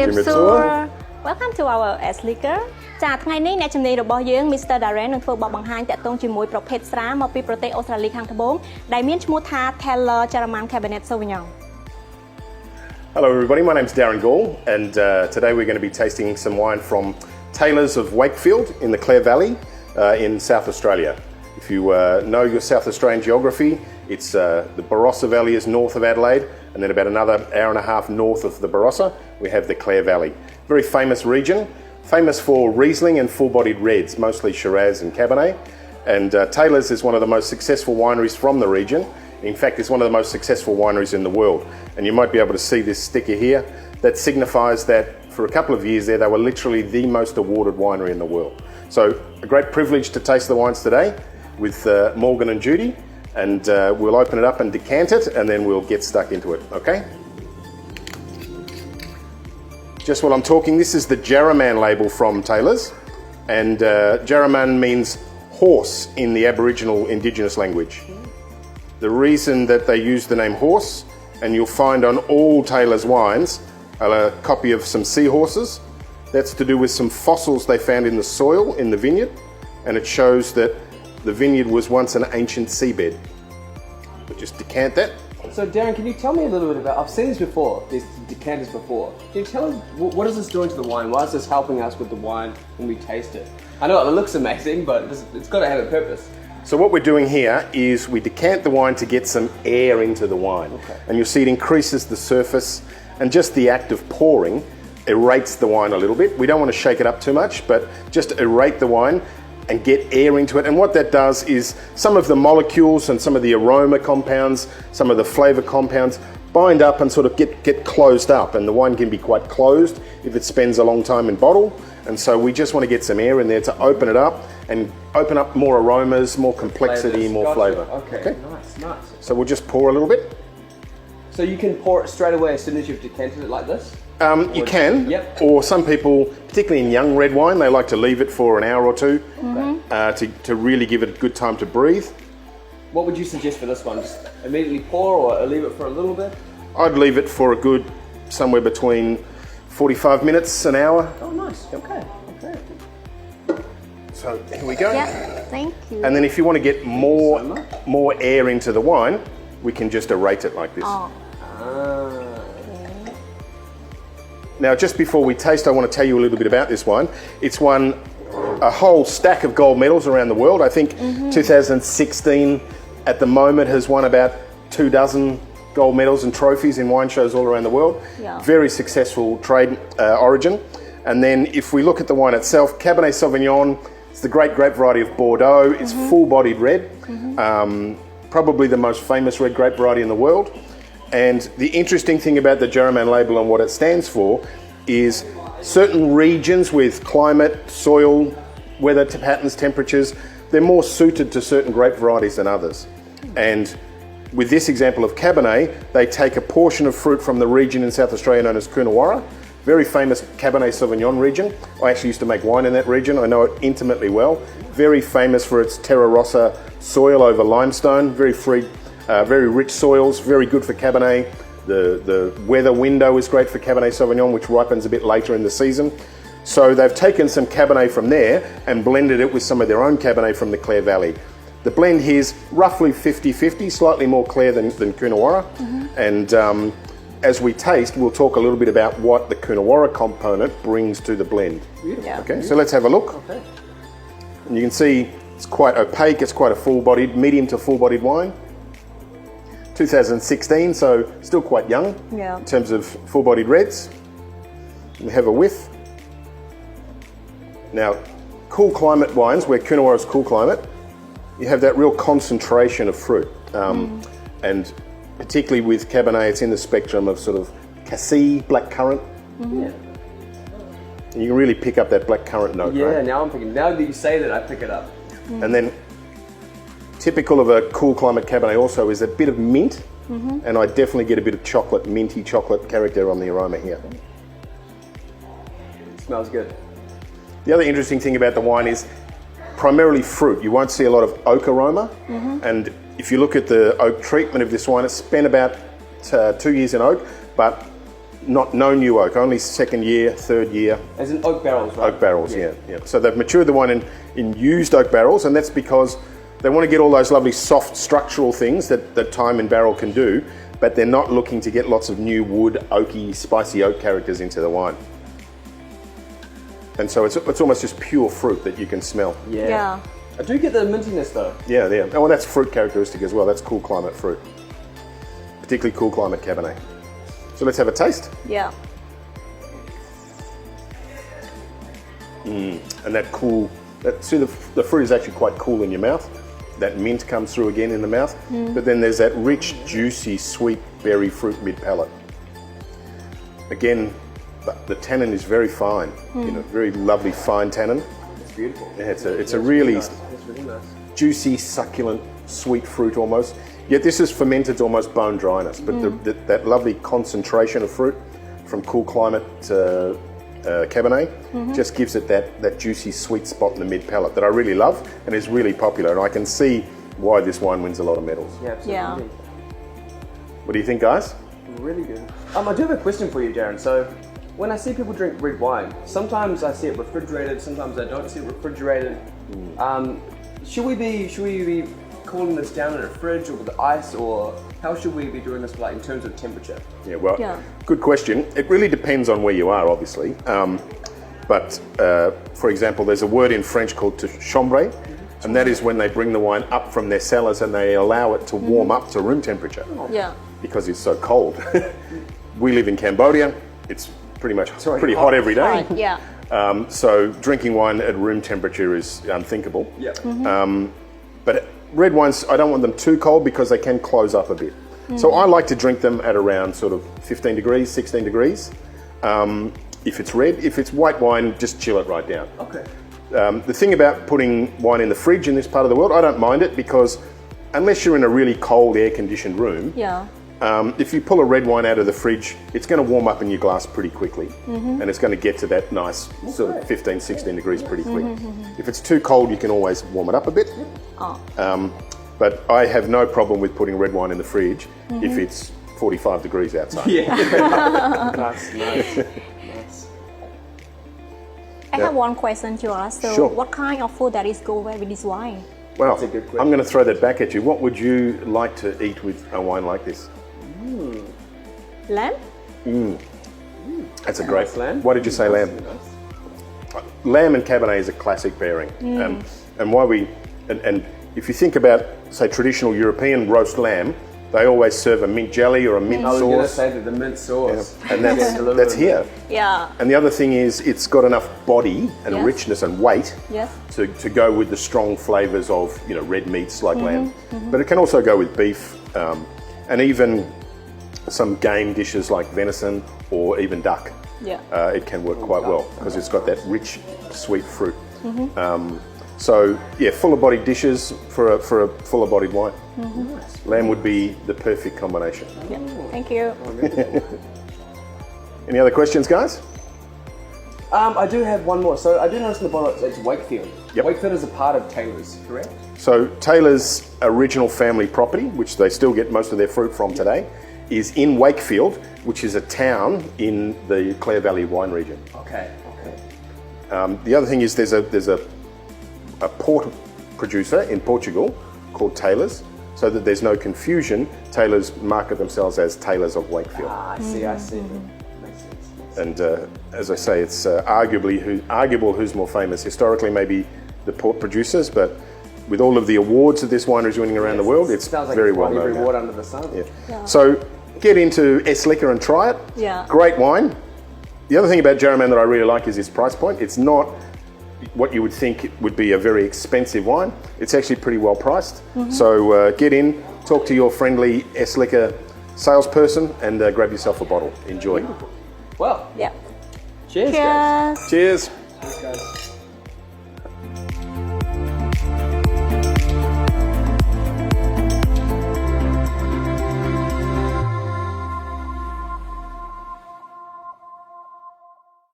Welcome to our sliquor ចាថ្ងៃនេះអ្នកជំនាញរបស់យើង Mr. Darren នឹងធ្វើបទបង្ហាញតាក់ទងជាមួយប្រភេទស្រាមកពីប្រទេសអូស្ត្រាលីខាងត្បូងដែលមានឈ្មោះថា Taylor Jaraman Cabernet Sauvignon. Hello everybody, my name is Darren Gall and today we're going to be tasting some wine from Taylor's of Wakefield in the Clare Valley in South Australia. If you know your South Australian geography, it's the Barossa Valley is north of Adelaide, and then about another hour and a half north of the Barossa we have the Clare Valley. Very famous region, famous for Riesling and full-bodied reds, mostly Shiraz and Cabernet. And Taylor's is one of the most successful wineries from the region. In fact, it's one of the most successful wineries in the world. And you might be able to see this sticker here. That signifies that for a couple of years there, they were literally the most awarded winery in the world. So a great privilege to taste the wines today with Morgan and Judy. And we'll open it up and decant it, and then we'll get stuck into it, okay? Just while I'm talking, this is the Jaraman label from Taylor's. And Jaraman means horse in the Aboriginal Indigenous language. The reason that they use the name horse, and you'll find on all Taylor's wines a copy of some seahorses. That's to do with some fossils they found in the soil in the vineyard, and it shows that the vineyard was once an ancient seabed. But just decant that. So Darren, can you tell me a little bit about, I've seen this before, these decanters before. Can you tell us, what is this doing to the wine? Why is this helping us with the wine when we taste it? I know it looks amazing, but it's got to have a purpose. So what we're doing here is we decant the wine to get some air into the wine. Okay. And you'll see it increases the surface, and just the act of pouring aerates the wine a little bit. We don't want to shake it up too much, but just aerate the wine and get air into it. And what that does is some of the molecules and some of the aroma compounds, some of the flavour compounds bind up and sort of get closed up, and the wine can be quite closed if it spends a long time in bottle. And so we just want to get some air in there to open it up and open up more aromas, more complexity, more flavour. Okay, nice. So we'll just pour a little bit. So you can pour it straight away as soon as you've decanted it like this? You can, yep. Or some people, particularly in young red wine, they like to leave it for an hour or two to really give it a good time to breathe. What would you suggest for this one? Just immediately pour or leave it for a little bit? I'd leave it for a good somewhere between 45 minutes, an hour. Oh, nice. Okay. So here we go. Yeah, thank you. And then if you want to get more air into the wine, we can just aerate it like this. Oh. Now, just before we taste, I want to tell you a little bit about this wine. It's won a whole stack of gold medals around the world. I think 2016 at the moment has won about 24 gold medals and trophies in wine shows all around the world. Yeah. Very successful trade origin. And then if we look at the wine itself, Cabernet Sauvignon, it's the great grape variety of Bordeaux. It's full-bodied red, probably the most famous red grape variety in the world. And the interesting thing about the Jaraman label and what it stands for is certain regions with climate, soil, weather patterns, temperatures, they're more suited to certain grape varieties than others. And with this example of Cabernet, they take a portion of fruit from the region in South Australia known as Coonawarra, very famous Cabernet Sauvignon region. I actually used to make wine in that region. I know it intimately well. Very famous for its terra rossa soil over limestone, very rich soils, very good for Cabernet. The weather window is great for Cabernet Sauvignon, which ripens a bit later in the season. So they've taken some Cabernet from there and blended it with some of their own Cabernet from the Clare Valley. The blend here is roughly 50-50, slightly more clear than Coonawarra. And as we taste, we'll talk a little bit about what the Coonawarra component brings to the blend. Yeah. Okay, so let's have a look. Okay. And you can see it's quite opaque, it's quite a full-bodied, medium to full-bodied wine. 2016, so still quite young in terms of full-bodied reds. We have a whiff. Now, cool climate wines, where Coonawarra is cool climate, you have that real concentration of fruit. And particularly with Cabernet, it's in the spectrum of sort of cassis, blackcurrant. Yeah. And you can really pick up that blackcurrant note, right? Yeah, now that you say that, I pick it up. And then typical of a cool climate Cabernet also is a bit of mint, and I definitely get a bit of chocolate, minty chocolate character on the aroma here. It smells good. The other interesting thing about the wine is primarily fruit. You won't see a lot of oak aroma, and if you look at the oak treatment of this wine, it's spent about 2 years in oak, but no new oak, only second year, third year. As in oak barrels, right? Oak barrels, yeah. So they've matured the wine in used oak barrels, and that's because they want to get all those lovely soft structural things that time in barrel can do, but they're not looking to get lots of new wood, oaky, spicy oak characters into the wine. And so it's almost just pure fruit that you can smell. Yeah. I do get the mintiness though. Yeah. Oh, well, that's fruit characteristic as well. That's cool climate fruit, particularly cool climate Cabernet. So let's have a taste. Yeah. And that cool, see the fruit is actually quite cool in your mouth. That mint comes through again in the mouth, but then there's that rich, juicy, sweet berry fruit mid-palate. Again, the tannin is very fine, very lovely fine tannin. It's beautiful. Yeah, it's a really It's really nice. juicy, succulent, sweet fruit almost. Yet this is fermented to almost bone dryness, but that lovely concentration of fruit from cool climate Cabernet just gives it that juicy, sweet spot in the mid-palate that I really love and is really popular. And I can see why this wine wins a lot of medals. Yeah, absolutely. Yeah. What do you think, guys? Really good. I do have a question for you, Darren. So, when I see people drink red wine, sometimes I see it refrigerated, sometimes I don't see it refrigerated. Should we be cooling this down in a fridge or with the ice, or how should we be doing this, like in terms of temperature? Yeah, well, Yeah. good question. It really depends on where you are, obviously. For example, there's a word in French called to chambre, and that is when they bring the wine up from their cellars and they allow it to warm up to room temperature Yeah. because it's so cold. We live in Cambodia. It's pretty much pretty hot every day. Right. Yeah. So drinking wine at room temperature is unthinkable. Yeah. But red wines, I don't want them too cold because they can close up a bit. So I like to drink them at around sort of 15 degrees, 16 degrees. If it's red, if it's white wine, just chill it right down. Okay. The thing about putting wine in the fridge in this part of the world, I don't mind it because unless you're in a really cold air-conditioned room, Yeah. if you pull a red wine out of the fridge, it's going to warm up in your glass pretty quickly and it's going to get to that nice sort of 15, 16 degrees pretty quick. If it's too cold, you can always warm it up a bit. But I have no problem with putting red wine in the fridge if it's 45 degrees outside. Yeah. Nice. Nice. I have one question to ask. So, Sure. what kind of food that is go well with this wine? Well, That's a good question. I'm going to throw that back at you. What would you like to eat with a wine like this? Lamb? That's a great Nice lamb. Why did you say lamb? Lamb and Cabernet is a classic pairing. And why and if you think about, say, traditional European roast lamb, they always serve a mint jelly or a mint I was going to sauce. say that the mint sauce. And that's here. Yeah. And the other thing is it's got enough body and Yes. richness and weight Yes. to go with the strong flavours of red meats like lamb. But it can also go with beef and even some game dishes like venison or even duck. Yeah. It can work quite well because it's got that rich, sweet fruit. So yeah, fuller bodied dishes for a fuller bodied wine. Lamb would be the perfect combination. Yeah. Thank you. Any other questions, guys? I do have one more. So I do notice in the bottle it's Wakefield. Yep. Wakefield is a part of Taylor's, correct? So Taylor's original family property, which they still get most of their fruit from today, is in Wakefield, which is a town in the Clare Valley wine region. Okay. The other thing is there's a port producer in Portugal called Taylor's, so that there's no confusion. Taylor's market themselves as Taylor's of Wakefield. I see. Makes sense. And as I say, it's arguable who's more famous. Historically, maybe the port producers, but with all of the awards that this winery is winning around the world, it's Sounds like very well known every now. award under the sun. Yeah. So get into sliquor and try it. Yeah. Great wine. The other thing about Jaraman that I really like is its price point. It's not what you would think would be a very expensive wine. It's actually pretty well priced. So get in, talk to your friendly sliquor salesperson and grab yourself a bottle. Enjoy. Well, Yeah. cheers, guys. Cheers. Cheers.